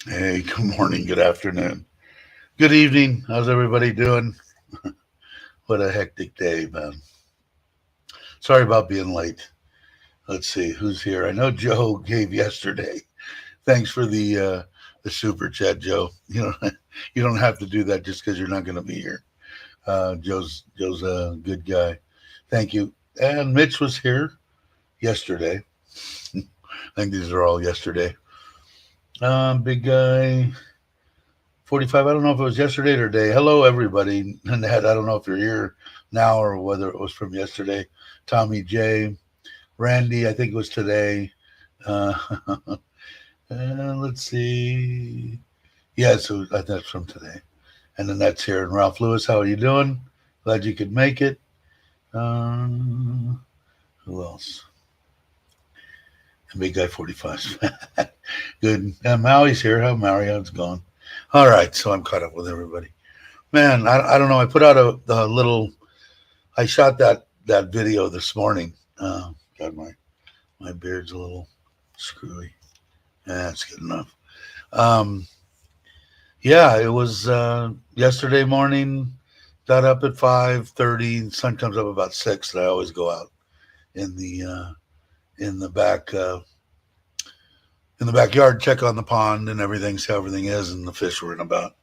Hey, good morning, good afternoon, good evening. How's everybody doing? What a hectic day, man. Sorry about being late. Let's see who's here. I know Joe gave yesterday. Thanks for the super chat, Joe. You don't have to do that just because you're not going to be here. Joe's a good guy. Thank you. And Mitch was here yesterday. I think these are all yesterday. Big guy. 45. I don't know if it was yesterday or today. Hello, everybody. Ned, I don't know if you're here now or whether it was from yesterday. Tommy J. Randy, I think it was today. Uh, let's see. Yeah, so that's from today. And then that's here. And Ralph Lewis, how are you doing? Glad you could make it. Who else? And Big Guy 45. Good. Maui's here. How Maui? How's it going? All right, so I'm caught up with everybody. Man, I don't know. I put out a little. I shot that video this morning. God, my beard's a little screwy. That's good enough. Yeah, it was yesterday morning. Got up at 5:30. Sun comes up about 6. And I always go out in the back. In the backyard, check on the pond and everything, see how everything is, and the fish were in about.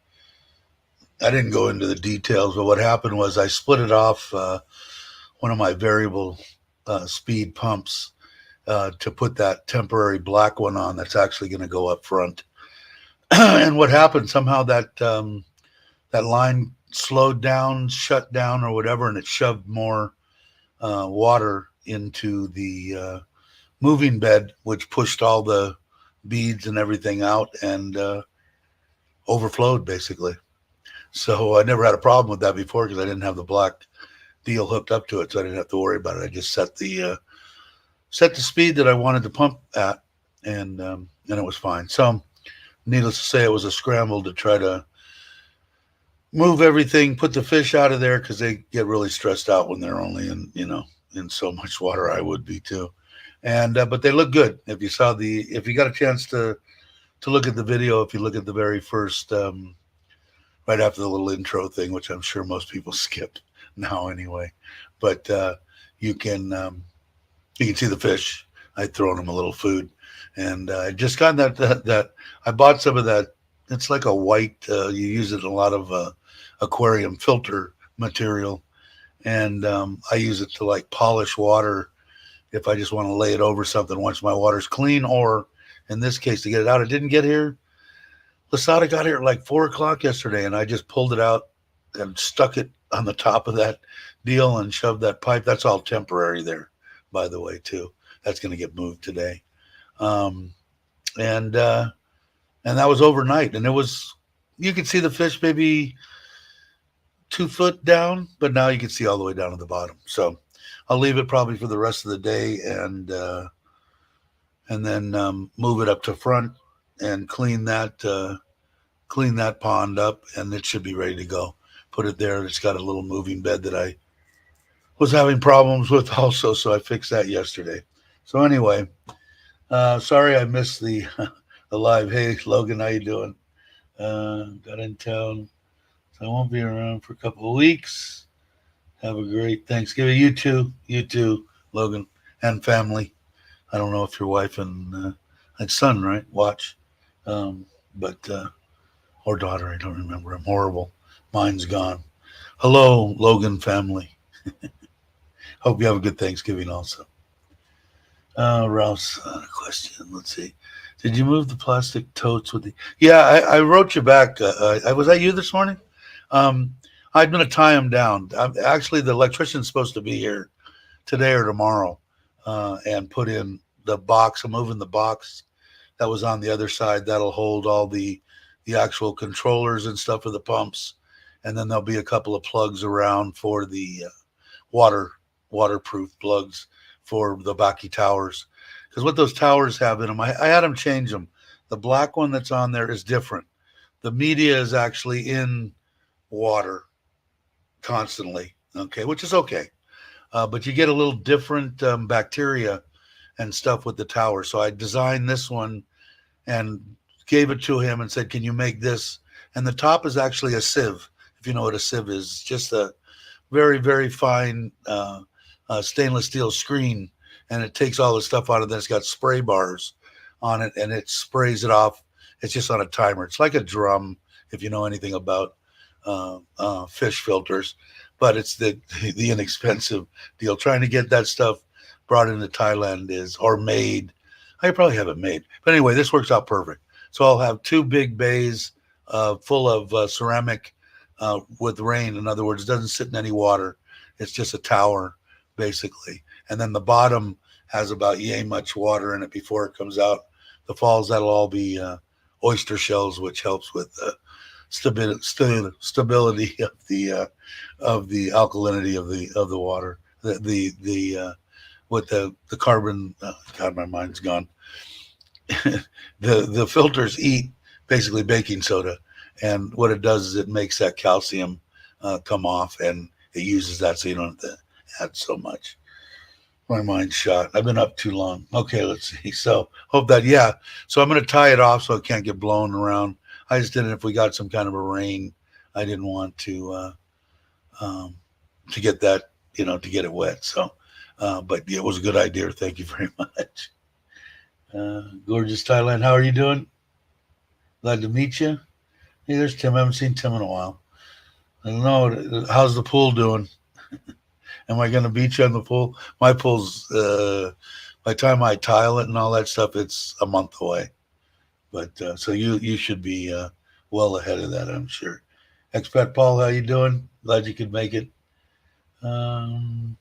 I didn't go into the details, but what happened was I split it off one of my variable speed pumps to put that temporary black one on that's actually going to go up front. And what happened, somehow that line slowed down, shut down or whatever, and it shoved more water into the moving bed, which pushed all the beads and everything out and overflowed basically. So I never had a problem with that before because I didn't have the black deal hooked up to it, so I didn't have to worry about it. I just set the speed that I wanted to pump at, and it was fine. So needless to say, it was a scramble to try to move everything, put the fish out of there because they get really stressed out when they're only in so much water. I would be too. And but they look good. If you got a chance to look at the video, if you look at the very first right after the little intro thing, which I'm sure most people skip now anyway, but you can see the fish. I'd thrown them a little food, and I just got that I bought some of that. It's like a white. You use it in a lot of aquarium filter material, and I use it to like polish water if I just want to lay it over something once my water's clean, or in this case, to get it out. It didn't get here. Lasada got here at like 4:00 yesterday, and I just pulled it out and stuck it on the top of that deal and shoved that pipe. That's all temporary there, by the way, too. That's going to get moved today. And that was overnight, and you could see the fish maybe 2 foot down, but now you can see all the way down to the bottom. So I'll leave it probably for the rest of the day, and then move it up to front and clean that pond up, and it should be ready to go. Put it there. It's got a little moving bed that I was having problems with also, so I fixed that yesterday. So anyway, sorry I missed the live. Hey, Logan, how you doing? Got in town. So I won't be around for a couple of weeks. Have a great Thanksgiving. You too, Logan, and family. I don't know if your wife and son, right, watch, but or daughter. I don't remember. I'm horrible. Mine's gone. Hello, Logan family. Hope you have a good Thanksgiving also. Ralph's question. Let's see. Did you move the plastic totes with the? Yeah, I wrote you back. Was that you this morning? Um, I'm going to tie them down. Actually, the electrician's supposed to be here today or tomorrow, and put in the box. I'm moving the box that was on the other side. That'll hold all the actual controllers and stuff for the pumps, and then there'll be a couple of plugs around for the water waterproof plugs for the Baki towers. Because what those towers have in them, I had them change them. The black one that's on there is different. The media is actually in water constantly, okay, which is okay. But you get a little different bacteria and stuff with the tower. So I designed this one and gave it to him and said, "Can you make this?" And the top is actually a sieve. If you know what a sieve is, it's just a very, very fine stainless steel screen, and it takes all the stuff out of it. It's got spray bars on it, and it sprays it off. It's just on a timer. It's like a drum, if you know anything about fish filters, but it's the inexpensive deal. Trying to get that stuff brought into Thailand is or made. I probably have it made, but anyway, this works out perfect. So I'll have two big bays full of ceramic with rain. In other words, it doesn't sit in any water. It's just a tower, basically. And then the bottom has about yay much water in it before it comes out. The falls, that'll all be oyster shells, which helps with the stability of the alkalinity of the water. With the carbon. God, my mind's gone. The filters eat basically baking soda, and what it does is it makes that calcium come off, and it uses that so you don't have to add so much. My mind's shot. I've been up too long. Okay, let's see. So hope that, yeah. So I'm going to tie it off so it can't get blown around. I just didn't. If we got some kind of a rain, I didn't want to get that, to get it wet. So, but yeah, it was a good idea. Thank you very much. Gorgeous Thailand. How are you doing? Glad to meet you. Hey, there's Tim. I haven't seen Tim in a while. I don't know. How's the pool doing? Am I going to beat you on the pool? My pool's, by the time I tile it and all that stuff, it's a month away. But so you should be well ahead of that, I'm sure. Expat Paul, how you doing? Glad you could make it. I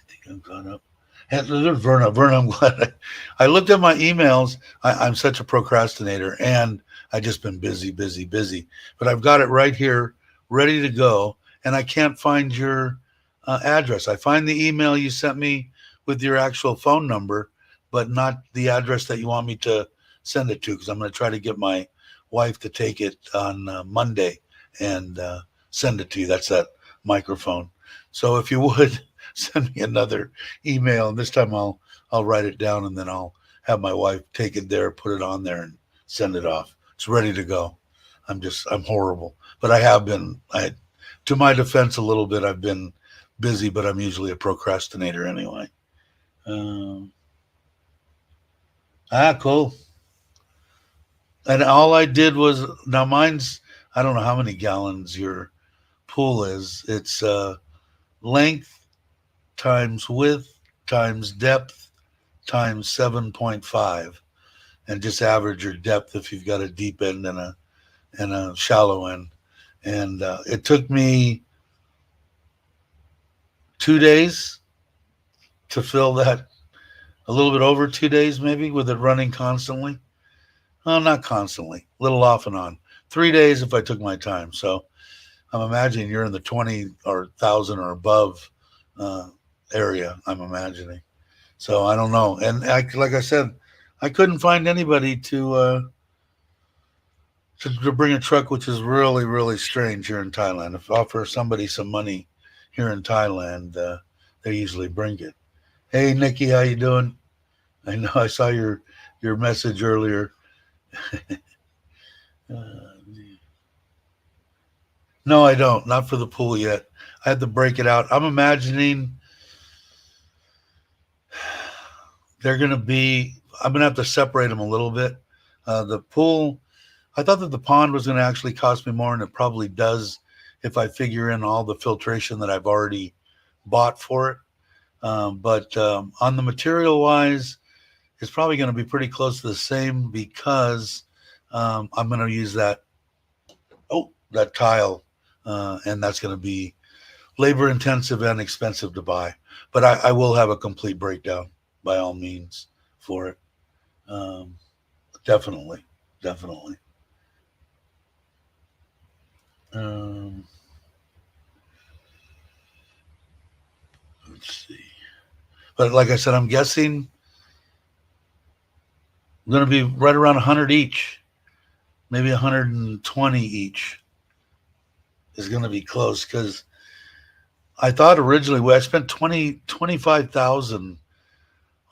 think I'm caught up. And there's Verna. Verna, I'm glad I looked at my emails. I'm such a procrastinator, and I just been busy, busy, busy. But I've got it right here, ready to go, and I can't find your address. I find the email you sent me with your actual phone number, but not the address that you want me to send it to, because I'm going to try to get my wife to take it on Monday and send it to you. That's that microphone. So if you would send me another email, and this time I'll write it down, and then I'll have my wife take it there, put it on there, and send it off. It's ready to go. I'm horrible, but to my defense a little bit, I've been busy, but I'm usually a procrastinator anyway. Cool. And all I did was, now mine's, I don't know how many gallons your pool is. It's length times width times depth times 7.5, and just average your depth if you've got a deep end and a shallow end. And it took me 2 days to fill that, a little bit over 2 days maybe, with it running constantly. Well, not constantly, a little off and on. 3 days if I took my time. So I'm imagining you're in the 20 or 1,000 or above area, I'm imagining. So I don't know. And like I said, I couldn't find anybody to bring a truck, which is really, really strange here in Thailand. If I offer somebody some money here in Thailand, they usually bring it. Hey, Nikki, how you doing? I know I saw your message earlier. No, I don't. Not for the pool yet. I had to break it out. I'm imagining they're going to be, I'm going to have to separate them a little bit. The pool, I thought that the pond was going to actually cost me more, and it probably does if I figure in all the filtration that I've already bought for it. But on the material wise, it's probably going to be pretty close to the same because I'm going to use that tile, and that's going to be labor intensive and expensive to buy. But I will have a complete breakdown by all means for it. Um, definitely, definitely. Um, let's see. But like I said, I'm guessing I'm going to be right around 100 each, maybe 120 each is going to be close because I thought originally I spent 25,000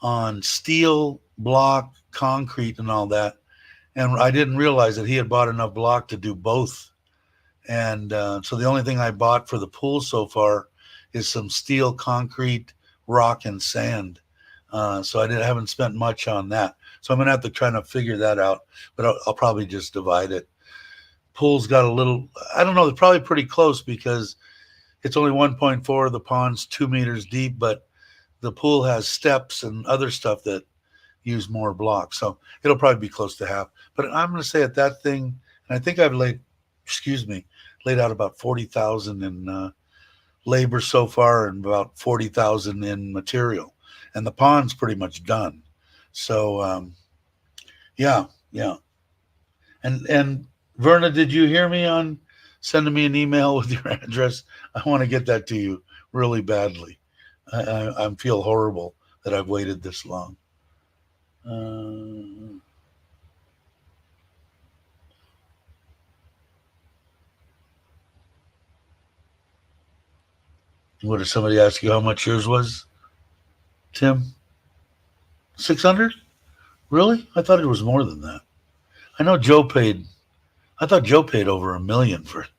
on steel, block, concrete, and all that, and I didn't realize that he had bought enough block to do both. And so the only thing I bought for the pool so far is some steel, concrete, rock, and sand. So haven't spent much on that. So I'm gonna have to try to figure that out. But I'll probably just divide it. Pool's got a little. I don't know. It's probably pretty close because it's only 1.4. The pond's 2 meters deep, but the pool has steps and other stuff that use more blocks. So it'll probably be close to half. But I'm going to say at that thing, and I think I've laid out about 40,000 in labor so far and about 40,000 in material. And the pond's pretty much done. So yeah, yeah. And Verna, did you hear me on sending me an email with your address? I want to get that to you really badly. I feel horrible that I've waited this long. Uh, what did somebody ask you how much yours was, Tim? 600? Really? I thought it was more than that. I know Joe paid. I thought Joe paid over 1 million for it.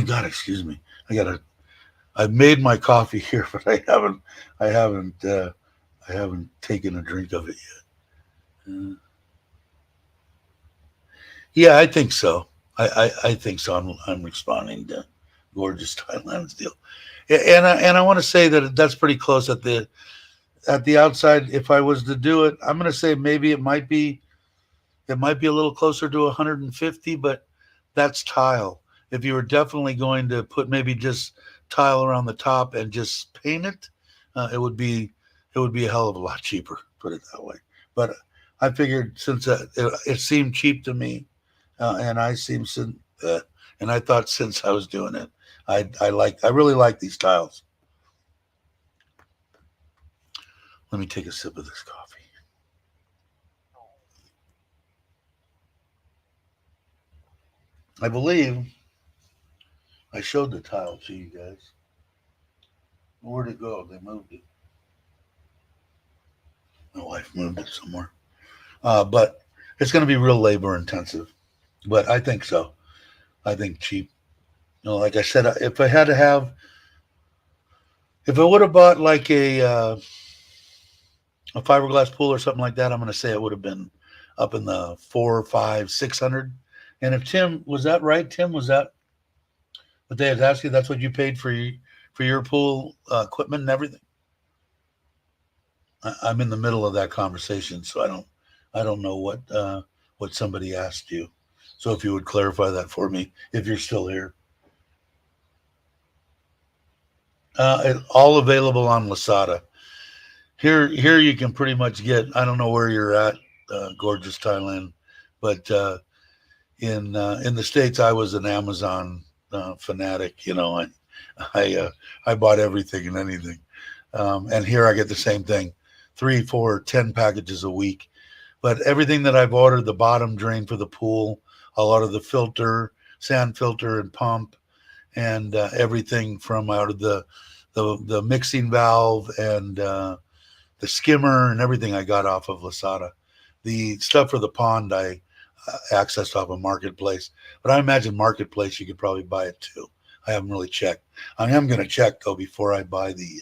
God, excuse me. I've made my coffee here, but I haven't. I haven't taken a drink of it yet. Yeah, I think so. I think so. I'm responding to gorgeous Thailand's deal, and I want to say that that's pretty close at the outside. If I was to do it, I'm going to say maybe it might be a little closer to 150, but that's tile. If you were definitely going to put maybe just tile around the top and just paint it, it would be a hell of a lot cheaper. Put it that way. But I figured since it seemed cheap to me, and uh, and I thought since I was doing it, I really like these tiles. Let me take a sip of this coffee. I believe I showed the tile to you guys. Where'd it go? They moved it. My wife moved it somewhere. But it's going to be real labor intensive. But I think so. I think cheap. Like I said, if I had to have, if I would have bought like a fiberglass pool or something like that, I'm going to say it would have been up in the 4, 5, 600. And if Tim was that right, Tim, was that what they had asked you? That's what you paid for your pool equipment and everything. I'm in the middle of that conversation, so I don't know what somebody asked you. So if you would clarify that for me, if you're still here, all available on Lasada. Here you can pretty much get. I don't know where you're at, gorgeous Thailand, but in the states, I was an Amazon fanatic. I bought everything and anything, and here I get the same thing, 3, 4, 10 packages a week. But everything that I've ordered, the bottom drain for the pool, a lot of the filter, sand filter and pump, and everything from out of the mixing valve and the skimmer and everything I got off of Lasada. The stuff for the pond, accessed off a marketplace. But I imagine marketplace you could probably buy it too. I haven't really checked. I am going to check though before I buy the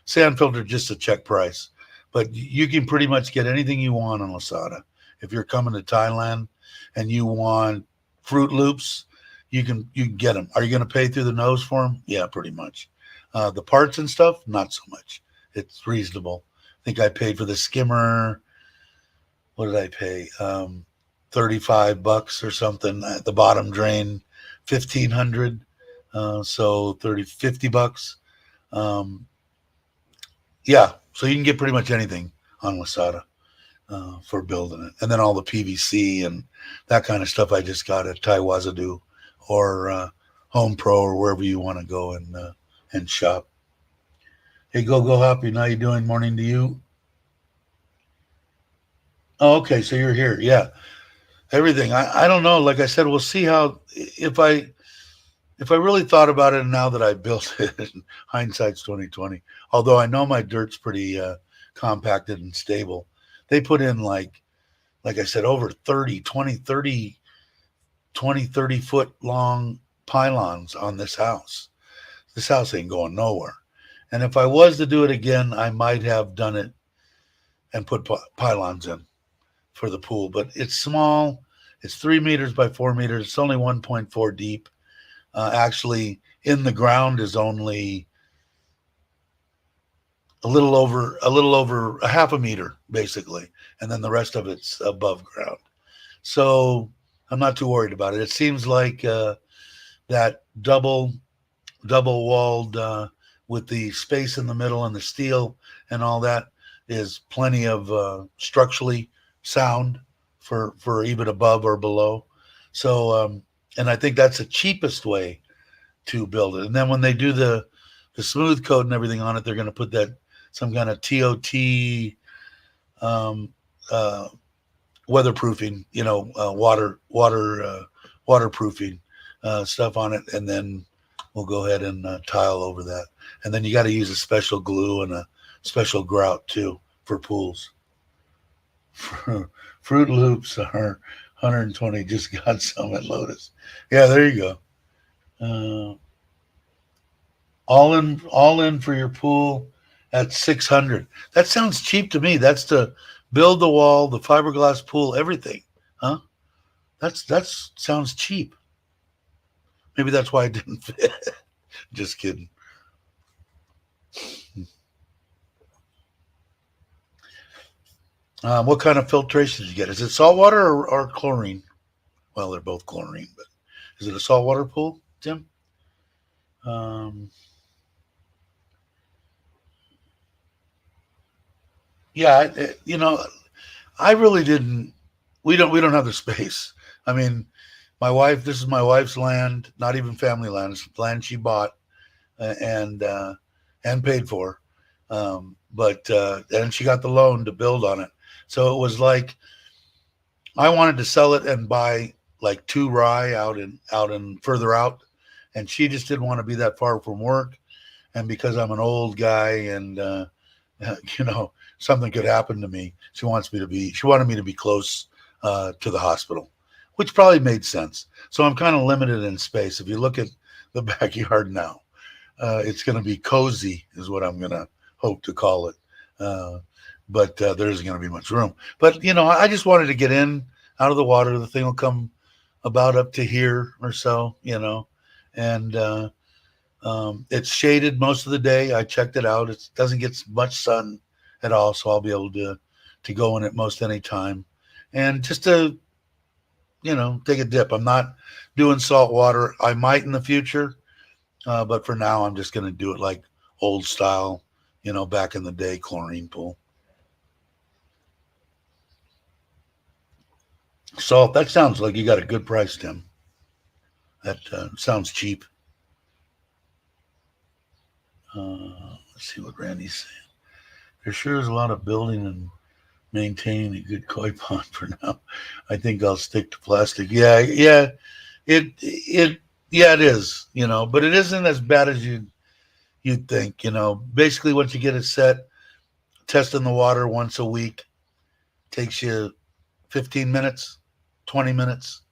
sand filter, just to check price. But you can pretty much get anything you want on Lazada. If you're coming to Thailand and you want Fruit Loops, you can get them. Are you going to pay through the nose for them? Yeah, pretty much. The parts and stuff, not so much. It's reasonable. I think I paid for the skimmer. What did I pay? $35 or something. At the bottom drain, 1,500. So 50 bucks. Um, yeah, so you can get pretty much anything on Lazada for building it, and then all the PVC and that kind of stuff I just got at Taiwazadu or Home Pro or wherever you want to go and shop. Hey, go happy. How you doing? Morning to you. Oh, okay, so you're here. Yeah, everything. I don't know. Like I said, we'll see how if I really thought about it now that I built it. Hindsight's 2020. Although I know my dirt's pretty compacted and stable. They put in like I said, over 30 foot long pylons on this house. This house ain't going nowhere. And if I was to do it again, I might have done it and put pylons in for the pool. But it's small. It's 3 meters by 4 meters. It's only 1.4 deep. Actually, in the ground is only a little over a half a meter, basically, and then the rest of it's above ground. So I'm not too worried about it. It seems like that double walled with the space in the middle and the steel and all that is plenty of structurally sound for even above or below. So and I think that's the cheapest way to build it. And then when they do the smooth coat and everything on it, they're going to put that some kind of TOT um, uh, weatherproofing, waterproofing stuff on it, and then we'll go ahead and tile over that. And then you got to use a special glue and a special grout too for pools. Fruit Loops are 120. Just got some at Lotus. Yeah, there you go. All in for your pool at 600. That sounds cheap to me. That's to build the wall, the fiberglass pool, everything. Huh? That's sounds cheap. Maybe that's why it didn't fit. Just kidding. What kind of filtration did you get? Is it saltwater or chlorine? Well, they're both chlorine, but is it a saltwater pool, Tim? Um, yeah, I really didn't. We don't have the space. I mean, my wife. This is my wife's land, not even family land. It's land she bought and and paid for. But and she got the loan to build on it. So it was like I wanted to sell it and buy like two rye out and further out, and she just didn't want to be that far from work. And because I'm an old guy and you know something could happen to me, she wanted me to be close to the hospital, which probably made sense. So I'm kind of limited in space. If you look at the backyard now, it's going to be cozy, is what I'm going to hope to call it. Uh, but there isn't going to be much room. But I just wanted to get in out of the water. The thing will come about up to here or so, and it's shaded most of the day. I checked it out. It doesn't get much sun at all, so I'll be able to go in it most any time, and just to take a dip. I'm not doing salt water. I might in the future, but for now, I'm just going to do it like old style, back in the day, chlorine pool. Salt. That sounds like you got a good price, Tim. That sounds cheap. Let's see what Randy's saying. There sure is a lot of building and maintaining a good koi pond for now. I think I'll stick to plastic. Yeah, yeah. It is, but it isn't as bad as you'd think. Basically, once you get it set, testing the water once a week takes you 15 minutes. 20 minutes.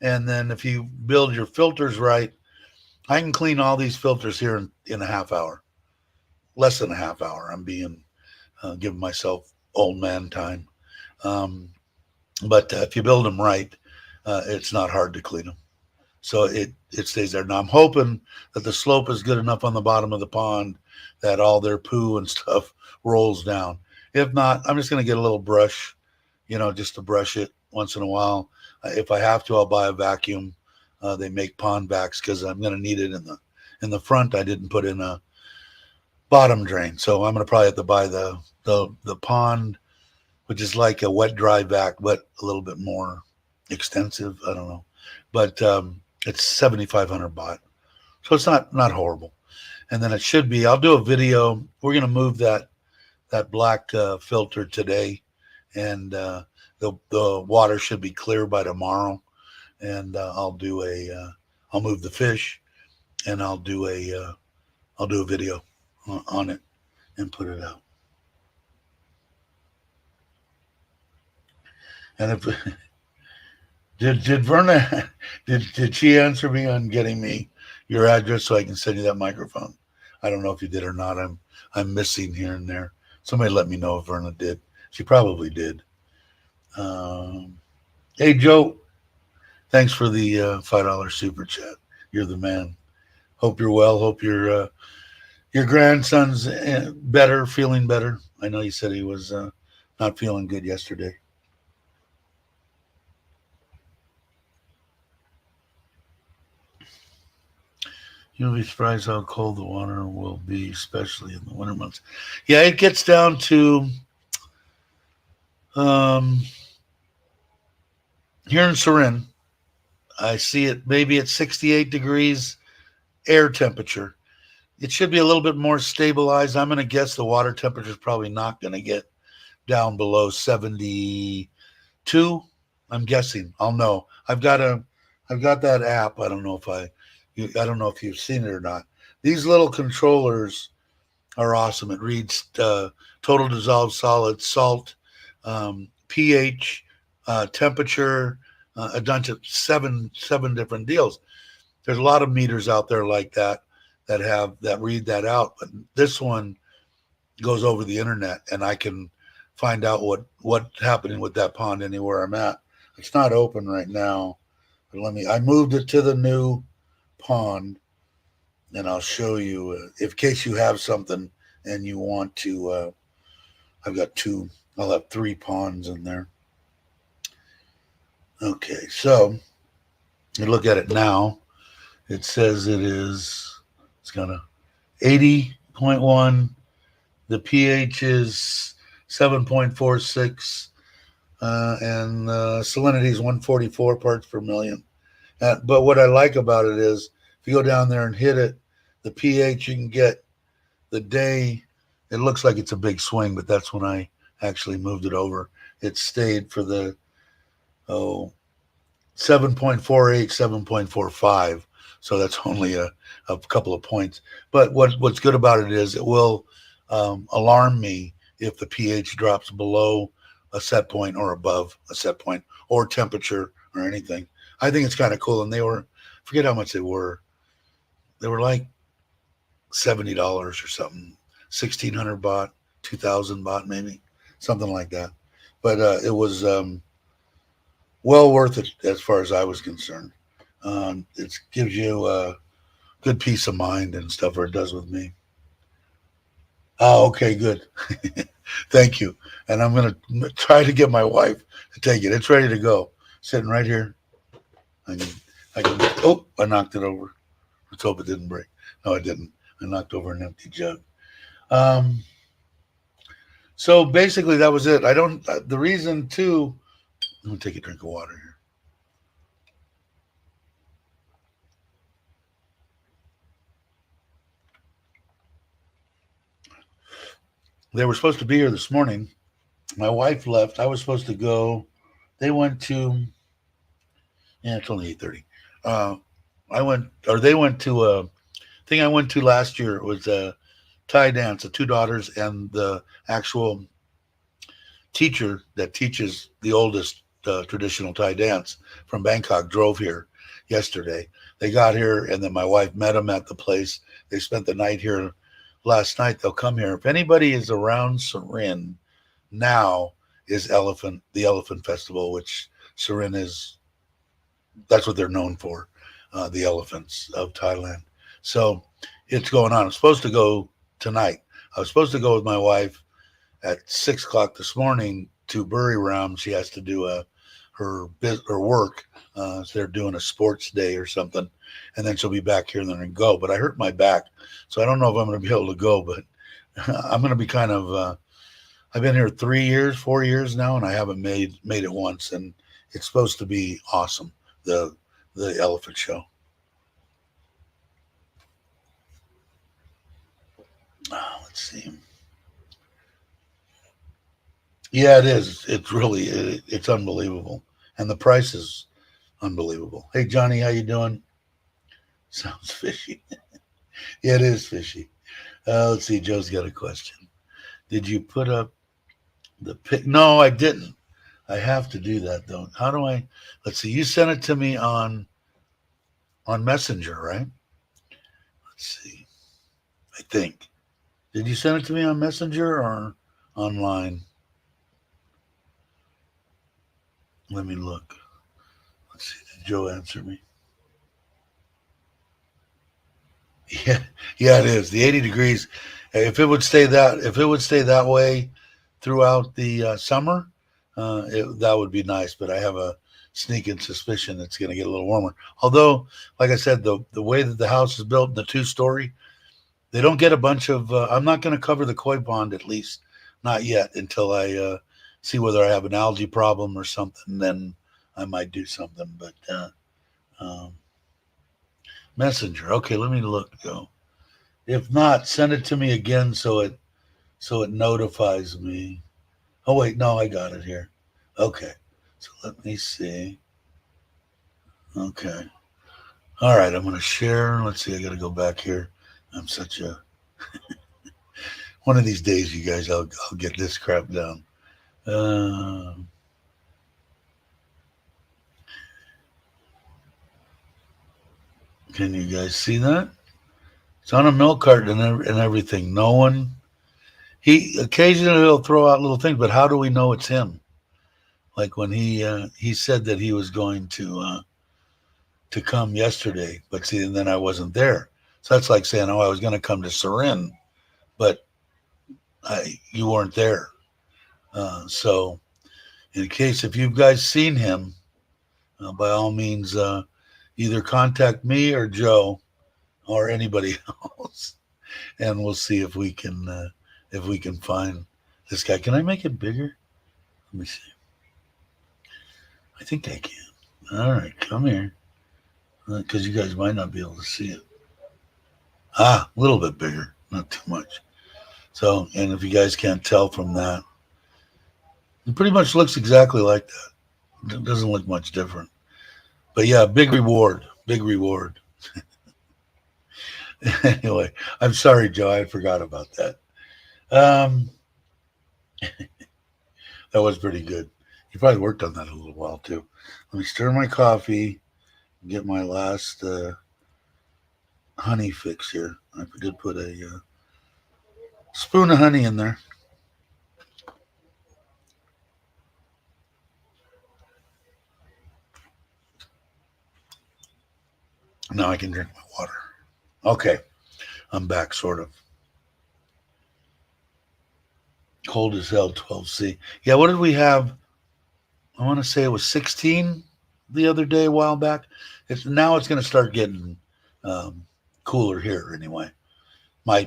And then if you build your filters right, I can clean all these filters here in a half hour, less than a half hour. I'm being giving myself old man time. But if you build them right, it's not hard to clean them. So it stays there. Now I'm hoping that the slope is good enough on the bottom of the pond that all their poo and stuff rolls down. If not, I'm just going to get a little brush, just to brush it once in a while. If I have to, I'll buy a vacuum. They make pond vacs because I'm going to need it in the front. I didn't put in a bottom drain, so I'm going to probably have to buy the pond, which is like a wet dry vac, but a little bit more extensive. I don't know, but it's 7,500 baht, so it's not horrible. And then it should be. I'll do a video. We're going to move that black filter today, and the water should be clear by tomorrow. And I'll move the fish, and I'll do a video on it and put it out. And if did Verna did she answer me on getting me your address so I can send you that microphone? I don't know if you did or not. I'm missing here and there. Somebody let me know if Verna did. She probably did. Hey Joe, thanks for the $5 super chat. You're the man. Hope you're well. Hope your grandson's better, feeling better. I know you said he was not feeling good yesterday. You'll be surprised how cold the water will be, especially in the winter months. Yeah, it gets down to here in Surin. I see it maybe at 68 degrees air temperature. It should be a little bit more stabilized. I'm going to guess the water temperature is probably not going to get down below 72. I'm guessing. I'll know. I've got that app. I don't know if you've seen it or not. These little controllers are awesome. It reads total dissolved solid, salt, pH, temperature, a bunch of seven different deals. There's a lot of meters out there like that read that out, but this one goes over the internet, and I can find out what's happening with that pond anywhere I'm at. It's not open right now, but I moved it to the new pond, and I'll show you in case you have something and you want to. I'll have 3 ponds in there. Okay, so you look at it now. It says it's gonna 80.1. The pH is 7.46, and salinity is 144 parts per million. But what I like about it is if you go down there and hit it, the pH you can get the day. It looks like it's a big swing, but that's when I actually moved it over. It stayed for the 7.48, 7.45. So that's only a couple of points. But what's good about it is it will alarm me if the pH drops below a set point or above a set point, or temperature or anything. I think it's kind of cool. And forget how much they were. They were like $70 or something, 1,600 baht, 2,000 baht maybe, something like that. But it was well worth it as far as I was concerned. It gives you a good peace of mind and stuff, or it does with me. Oh, okay, good. Thank you. And I'm going to try to get my wife to take it. It's ready to go. Sitting right here. I knocked it over. Let's hope it didn't break. No, it didn't. I knocked over an empty jug. So basically that was it. The reason too, I'm going to take a drink of water here. They were supposed to be here this morning. My wife left. I was supposed to go. They went to, it's only 8:30. They went to a thing I went to last year. It was a Thai dance, the 2 daughters and the actual teacher that teaches the oldest traditional Thai dance from Bangkok drove here yesterday. They got here, and then my wife met them at the place. They spent the night here last night. They'll come here. If anybody is around Surin now, is the Elephant Festival, which Surin is, that's what they're known for, the elephants of Thailand. So it's going on. I'm supposed to go tonight. I was supposed to go with my wife at 6 o'clock this morning to Buriram. She has to do her work. So they're doing a sports day or something, and then she'll be back here and then go. But I hurt my back, so I don't know if I'm going to be able to go. But I'm going to be kind of. I've been here 4 years now, and I haven't made it once, and it's supposed to be awesome. The elephant show. Let's see. Yeah, it is. It's really it's unbelievable, and the price is unbelievable. Hey, Johnny, how you doing? Sounds fishy. Yeah, it is fishy. Let's see. Joe's got a question. Did you put up the pic? No, I didn't. I have to do that though. How do I? Let's see. You sent it to me on Messenger, right? Let's see. I think. Did you send it to me on Messenger or online? Let me look. Let's see. Did Joe answer me? Yeah, yeah, it is. The 80 degrees. If it would stay that way throughout the summer, that would be nice. But I have a sneaking suspicion it's going to get a little warmer. Although, like I said, the way that the house is built, the 2-story, they don't get a bunch of. I'm not going to cover the koi pond, at least not yet, until I see whether I have an algae problem or something. Then I might do something. But um, Messenger. Okay, let me look. Go. If not, send it to me again so it notifies me. Oh wait, no, I got it here. Okay. So let me see. Okay. All right, I'm gonna share. Let's see, I gotta go back here. I'm such a one of these days, you guys, I'll get this crap down. Uh, can you guys see that? It's on a milk carton and everything. No one. He occasionally will throw out little things, but how do we know it's him? Like when he said that he was going to come yesterday, but see, and then I wasn't there. So that's like saying, "Oh, I was going to come to Surin, but you weren't there." So, in case if you guys seen him, by all means, either contact me or Joe or anybody else, and we'll see if we can find this guy. Can I make it bigger? Let me see. I think I can. All right, come here, because you guys might not be able to see it. A little bit bigger, not too much. So, and if you guys can't tell from that, it pretty much looks exactly like that. It doesn't look much different. But yeah, big reward. Big reward. Anyway, I'm sorry, Joe. I forgot about that. Um, that was pretty good. You probably worked on that a little while too. Let me stir my coffee, get my last honey fix here. I did put a spoon of honey in there. Now I can drink my water. Okay, I'm back, sort of. Cold as hell, 12C. Yeah, what did we have? I want to say it was 16 the other day, a while back. Now it's going to start getting um, cooler here anyway. My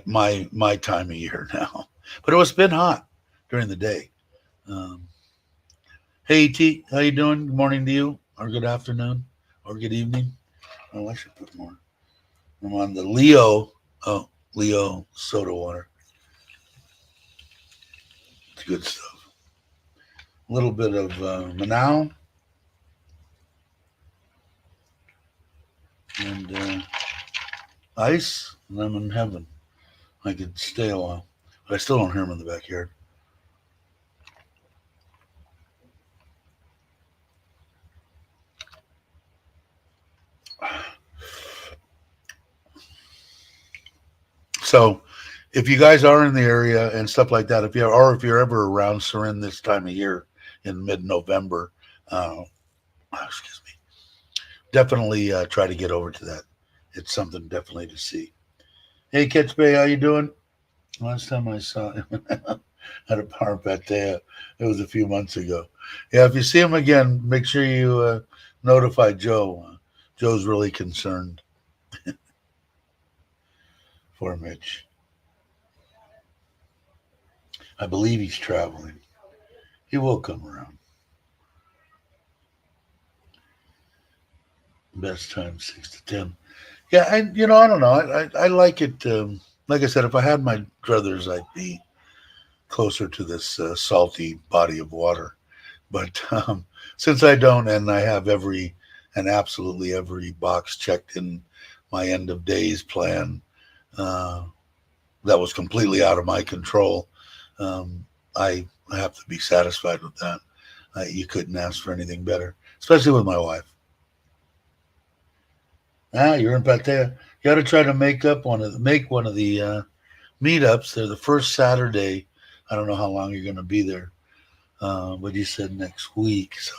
time of year now, but it was been hot during the day. Um, hey T, how you doing? Good morning to you, or good afternoon, or good evening. Oh, I should put more. I'm on the Leo. Oh, Leo soda water. It's good stuff. A little bit of Manao and ice, and I'm in heaven. I could stay a while, but I still don't hear him in the backyard. So if you guys are in the area and stuff like that, if you're ever around Surin this time of year in mid-November, excuse me, definitely try to get over to that. It's something definitely to see. Hey, Catch Bay, how you doing? Last time I saw him at a power patea, it was a few months ago. Yeah, if you see him again, make sure you notify Joe. Joe's really concerned for Mitch. I believe he's traveling. He will come around. Best time 6 to 10. Yeah, I don't know. I like it. Like I said, if I had my druthers, I'd be closer to this salty body of water. But since I don't, and I have absolutely every box checked in my end of days plan, uh, that was completely out of my control. I have to be satisfied with that. You couldn't ask for anything better, especially with my wife. You're in Patea. You got to try to make one of the meetups. They're the first Saturday. I don't know how long you're going to be there, but you said next week. So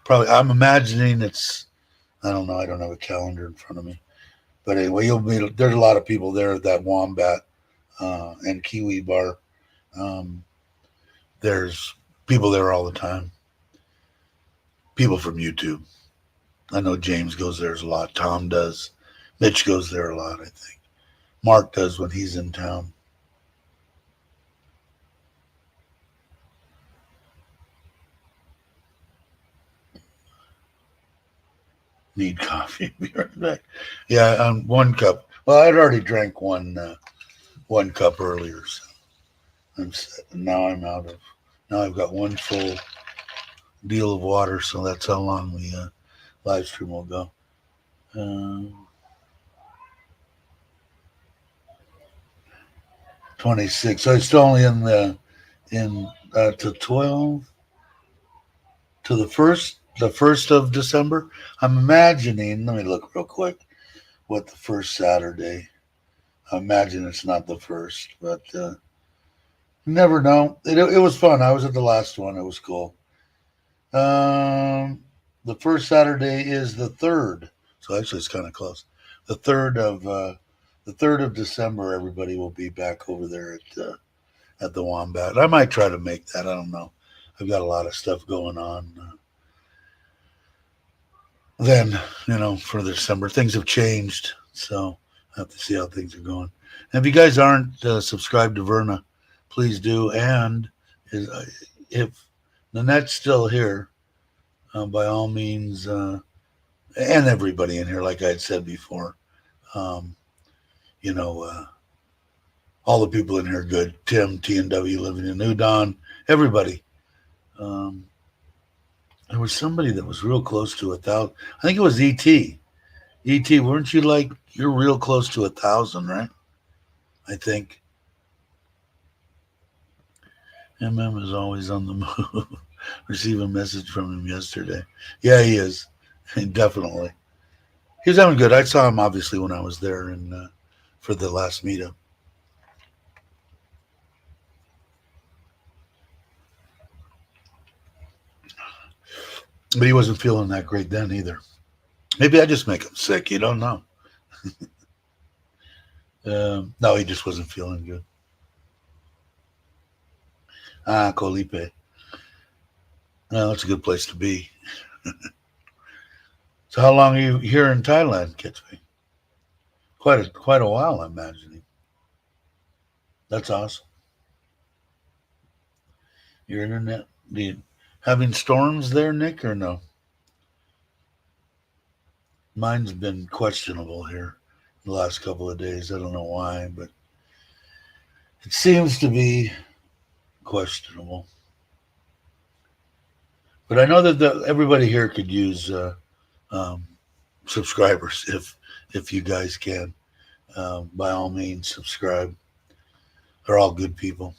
probably, I'm imagining it's. I don't know. I don't have a calendar in front of me, but anyway, you'll meet. There's a lot of people there at that Wombat and Kiwi bar. Um, there's people there all the time. People from YouTube. I know James goes there a lot. Tom does. Mitch goes there a lot, I think. Mark does when he's in town. Need coffee. Be right back. Yeah, 1 cup. Well, I'd already drank one cup earlier, so I'm set. Now I'm out of. Now I've got one full deal of water, so that's how long the live stream will go. 26. So it's still only to 12 to the first of December. I'm imagining. Let me look real quick. What the first Saturday? I imagine it's not the first, but never know. It was fun. I was at the last one. It was cool. The first Saturday is the 3rd, so actually it's kind of close. The third of December. Everybody will be back over there at the Wombat. I might try to make that. I don't know. I've got a lot of stuff going on. Then for December, things have changed, so I have to see how things are going. And if you guys aren't subscribed to Verna, please do. And if Nanette's still here, by all means, and everybody in here, like I had said before, um, all the people in here are good. Tim, T&W, living in Udon, everybody. There was somebody that was real close to 1,000. I think it was ET. ET, weren't you like, you're real close to 1,000, right? I think. MM is always on the move. Received a message from him yesterday. Yeah, he is. Definitely. He was having good. I saw him obviously when I was there for the last meetup. But he wasn't feeling that great then either. Maybe I just make him sick. You don't know. No, he just wasn't feeling good. Colipe. Well, that's a good place to be. So how long are you here in Thailand, Kitsby? Quite a while, I'm imagining. That's awesome. Your internet, having storms there, Nick, or no? Mine's been questionable here the last couple of days. I don't know why, but it seems to be questionable. But I know that everybody here could use um, subscribers if you guys can. By all means, subscribe. They're all good people.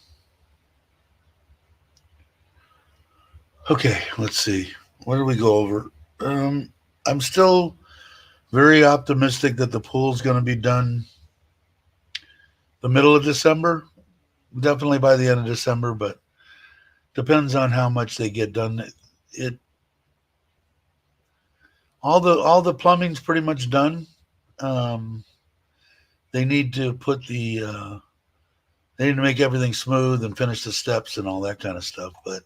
Okay, let's see. What did we go over? I'm still very optimistic that the pool's going to be done the middle of December, definitely by the end of December, but depends on how much they get done. It all the plumbing's pretty much done. Um, they need to put they need to make everything smooth and finish the steps and all that kind of stuff. But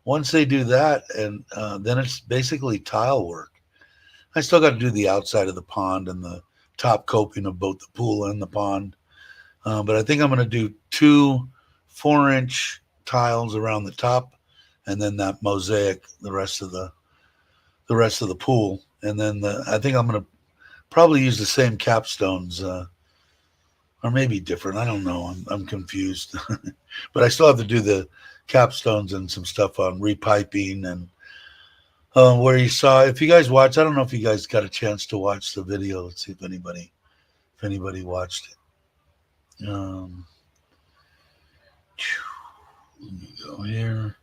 once they do that, and then it's basically tile work. I still got to do the outside of the pond and the top coping of both the pool and the pond. But I think I'm going to do two 4-inch tiles around the top, and then that mosaic the rest of the pool, and then I think I'm going to probably use the same capstones, or maybe different. I don't know. I'm confused, but I still have to do the capstones and some stuff on repiping and where you saw. If you guys watched, I don't know if you guys got a chance to watch the video. Let's see if anybody watched it. Let me go here.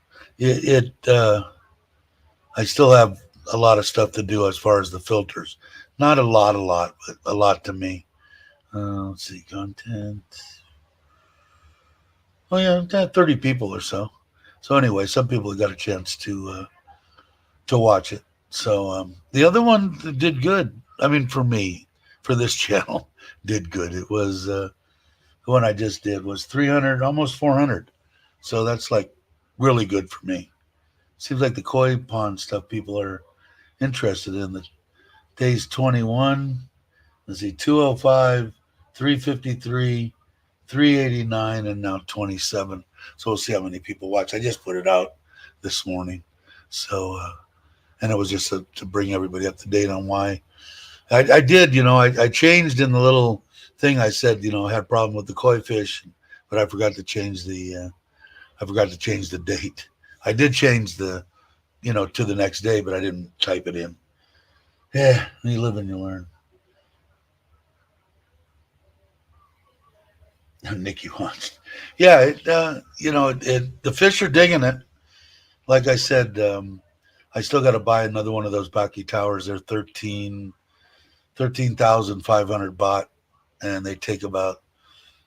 I still have a lot of stuff to do as far as the filters. Not a lot, but a lot to me. Let's see, content. Oh yeah, 30 people or so. So anyway, some people got a chance to watch it. So the other one did good. I mean, for me, for this channel, did good. It was the one I just did was 300, almost 400. So that's like really good for me. Seems like the koi pond stuff people are interested in. The days 21, let's see, 205, 353, 389, and now 27. So we'll see how many people watch. I just put it out this morning. So, and it was just to bring everybody up to date on why. I did, I changed in the little thing. I said, I had a problem with the koi fish, but I forgot to change the date. I did change to the next day, but I didn't type it in. Yeah, you live and you learn. Nikki wants. Yeah, the fish are digging it. Like I said, I still got to buy another one of those Baki towers. They're 13,500 baht, and they take about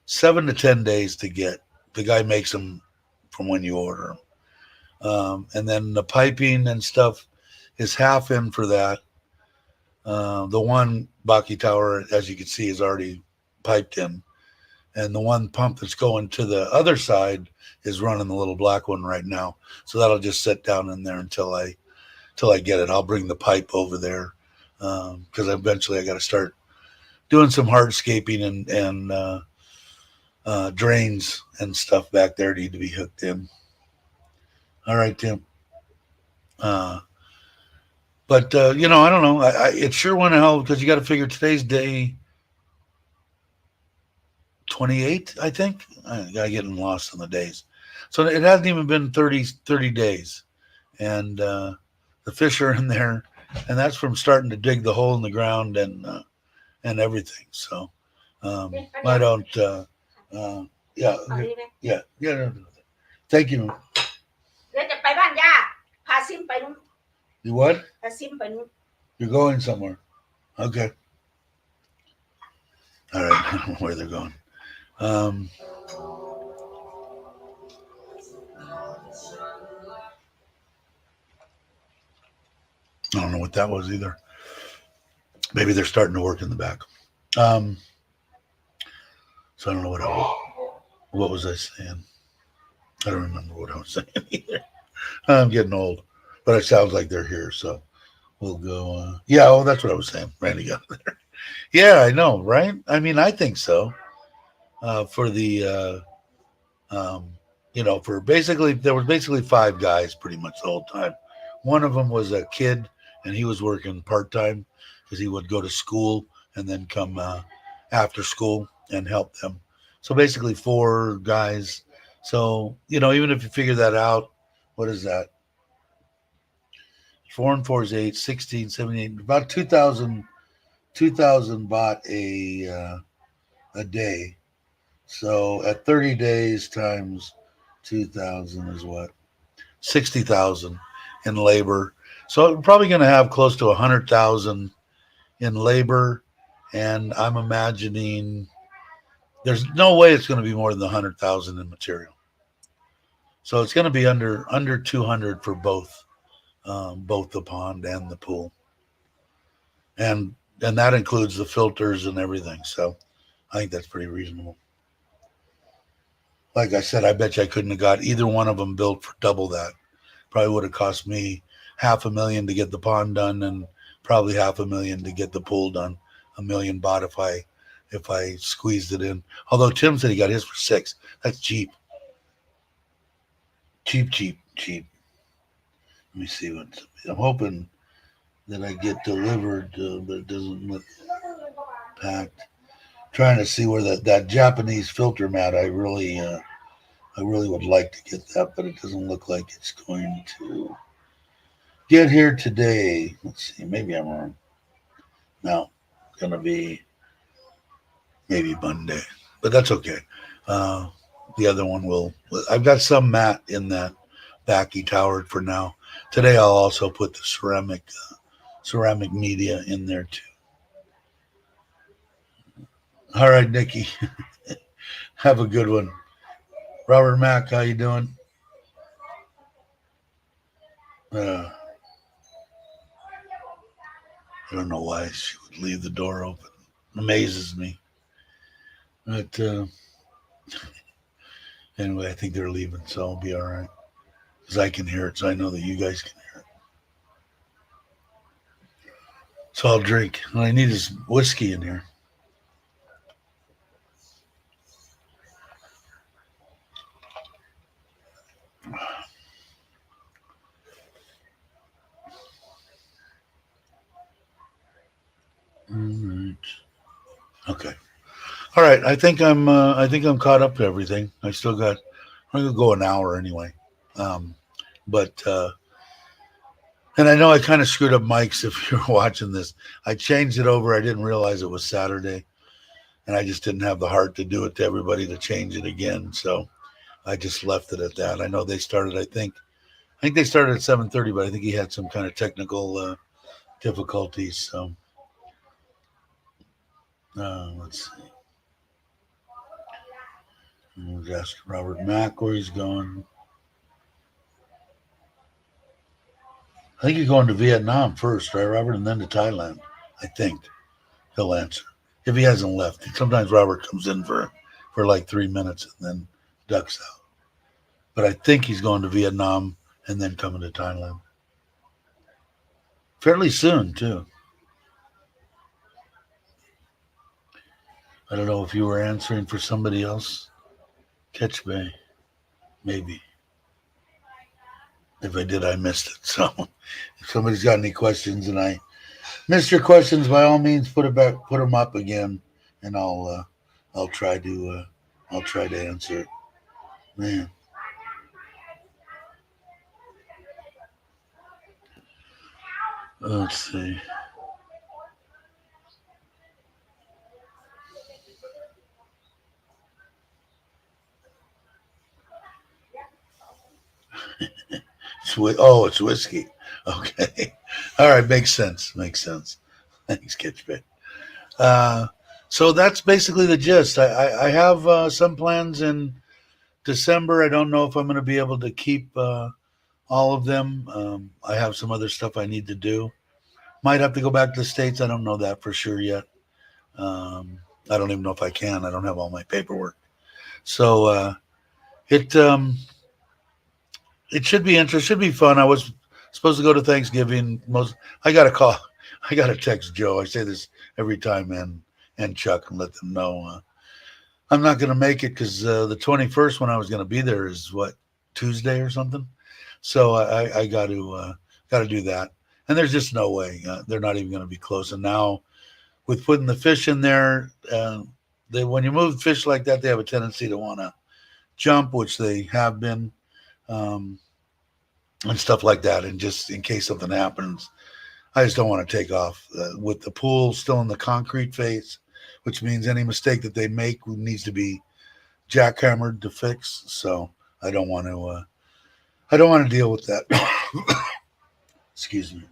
7 to 10 days to get. The guy makes them from when you order them. And then the piping and stuff is half in for that. The one Baki tower, as you can see, is already piped in. And the one pump that's going to the other side is running the little black one right now. So that'll just sit down in there until I get it. I'll bring the pipe over there because eventually I got to start doing some hardscaping and drains and stuff back there need to be hooked in. All right, Tim. But I don't know. It sure went to hell because you got to figure today's day 28, I think. I getting lost in the days. So it hasn't even been 30 days. And the fish are in there. And that's from starting to dig the hole in the ground and everything. So I don't, yeah. No. Thank you. You what? You're going somewhere. Okay. All right. I don't know where they're going. I don't know what that was either. Maybe they're starting to work in the back. So I don't know what was I saying? I don't remember what I was saying either. I'm getting old, but it sounds like they're here. So we'll go. That's what I was saying. Randy got there. Yeah, I know, right? I mean, I think so. For the for basically there was basically 5 guys pretty much the whole time. One of them was a kid, and he was working part-time because he would go to school and then come after school and help them. So basically 4 guys. So even if you figure that out, what is that? 4 and 4 is 8, 16, 17, about 2,000 baht a day. So at 30 days times 2,000 is what? 60,000 in labor. So I'm probably going to have close to 100,000 in labor, and I'm imagining There's no way it's going to be more than 100,000 in material. So it's going to be under 200 for both the pond and the pool, and that includes the filters and everything. So I think that's pretty reasonable. Like I said, I bet you I couldn't have got either one of them built for double that. Probably would have cost me $500,000 to get the pond done, and probably $500,000 to get the pool done. $1,000,000 bought if I squeezed it in. Although Tim said he got his for 6. That's cheap. Cheap. Let me see what I'm hoping that I get delivered, but it doesn't look packed. Trying to see where that Japanese filter mat. I really would like to get that, but it doesn't look like it's going to get here today. Let's see. Maybe I'm wrong. No, it's gonna be maybe Monday, but that's okay. Uh, the other one will. I've got some mat in that backy tower for now. Today I'll also put the ceramic media in there too. All right, Nikki, have a good one. Robert Mack, how you doing? Uh, I don't know why she would leave the door open. It amazes me. But anyway, I think they're leaving, so I'll be all right. Because I can hear it, so I know that you guys can hear it. So I'll drink. All I need is whiskey in here. All right. Okay. All right. I think I'm caught up to everything. I still got. I'm gonna go an hour anyway. Um, but and I know I kind of screwed up mics if you're watching this. I changed it over. I didn't realize it was Saturday, and I just didn't have the heart to do it to everybody to change it again. So I just left it at that. I know they started. I think they started at 7:30, but I think he had some kind of technical difficulties. So let's see. We'll ask Robert Mack where he's going. I think he's going to Vietnam first, right, Robert, and then to Thailand. I think he'll answer if he hasn't left. Sometimes Robert comes in for like 3 minutes and then ducks out. But I think he's going to Vietnam and then coming to Thailand fairly soon too. I don't know if you were answering for somebody else. Catch Bay, maybe. If I did, I missed it. So if somebody's got any questions and I missed your questions, by all means, put them up again, and I'll try to answer it. Man, let's see. It's whiskey. Okay, all right, makes sense. Makes sense. Thanks, Kitchbit. Uh, so that's basically the gist. I have some plans in December. I don't know if I'm going to be able to keep all of them. I have some other stuff I need to do. Might have to go back to the States. I don't know that for sure yet. Um, I don't even know if I can. I don't have all my paperwork. So it it should be interesting. Should be fun. I was supposed to go to Thanksgiving. I got a call. I got to text Joe. I say this every time, and Chuck, and let them know I'm not going to make it because the 21st when I was going to be there is what, Tuesday or something. So I got to do that. And there's just no way they're not even going to be close. And now with putting the fish in there, when you move fish like that, they have a tendency to want to jump, which they have been, um, and stuff like that. And just in case something happens, I just don't want to take off with the pool still in the concrete phase, which means any mistake that they make needs to be jackhammered to fix. So I don't want to. I don't want to deal with that. Excuse me.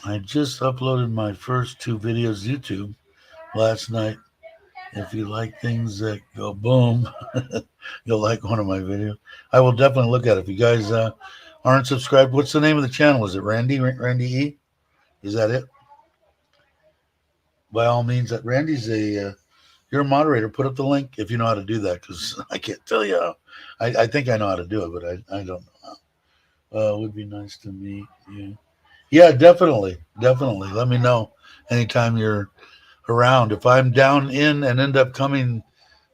I just uploaded my first 2 videos to YouTube last night. If you like things that go boom, you'll like one of my videos. I will definitely look at it. If you guys aren't subscribed, what's the name of the channel? Is it Randy E? Is that it? By all means, that Randy's you're a moderator. Put up the link if you know how to do that, because I can't tell you how. I think I know how to do it, but I don't know how. It would be nice to meet you. Yeah, definitely. Definitely. Let me know anytime you're around. If I'm down in and end up coming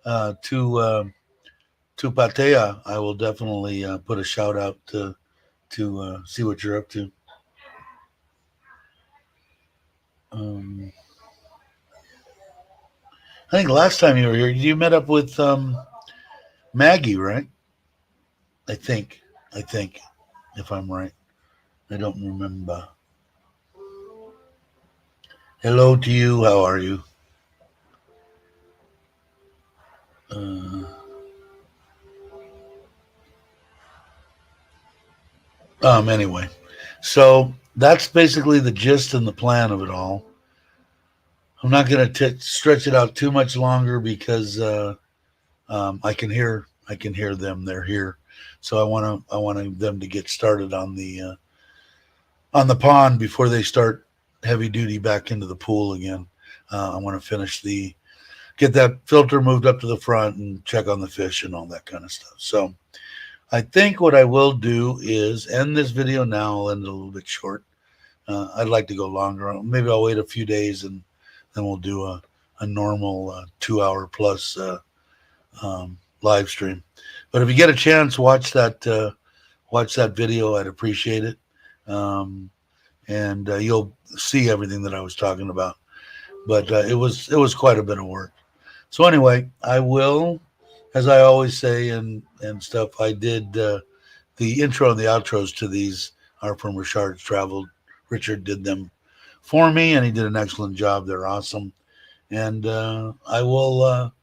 to Patea, I will definitely put a shout out to see what you're up to. Um, I think last time you were here, you met up with Maggie, right? I think. I think, if I'm right. I don't remember. Hello to you. How are you? Uh, anyway, so that's basically the gist and the plan of it all. I'm not going to stretch it out too much longer because I can hear them. They're here, so I want them to get started on the pond before they start heavy duty back into the pool again. I want to get that filter moved up to the front and check on the fish and all that kind of stuff. So I think what I will do is end this video now. I'll end it a little bit short. I'd like to go longer. Maybe I'll wait a few days and then we'll do a normal 2 hour plus live stream. But if you get a chance, watch that video. I'd appreciate it, and you'll see everything that I was talking about. But it was quite a bit of work. So anyway, I will, as I always say and stuff. I did the intro and the outros to these are from Richard's Travel. Richard did them for me, and he did an excellent job. They're awesome, and I will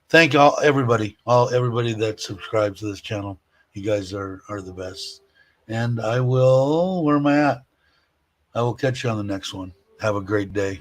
thank everybody that subscribes to this channel. You guys are the best, and I will. Where am I at? I will catch you on the next one. Have a great day.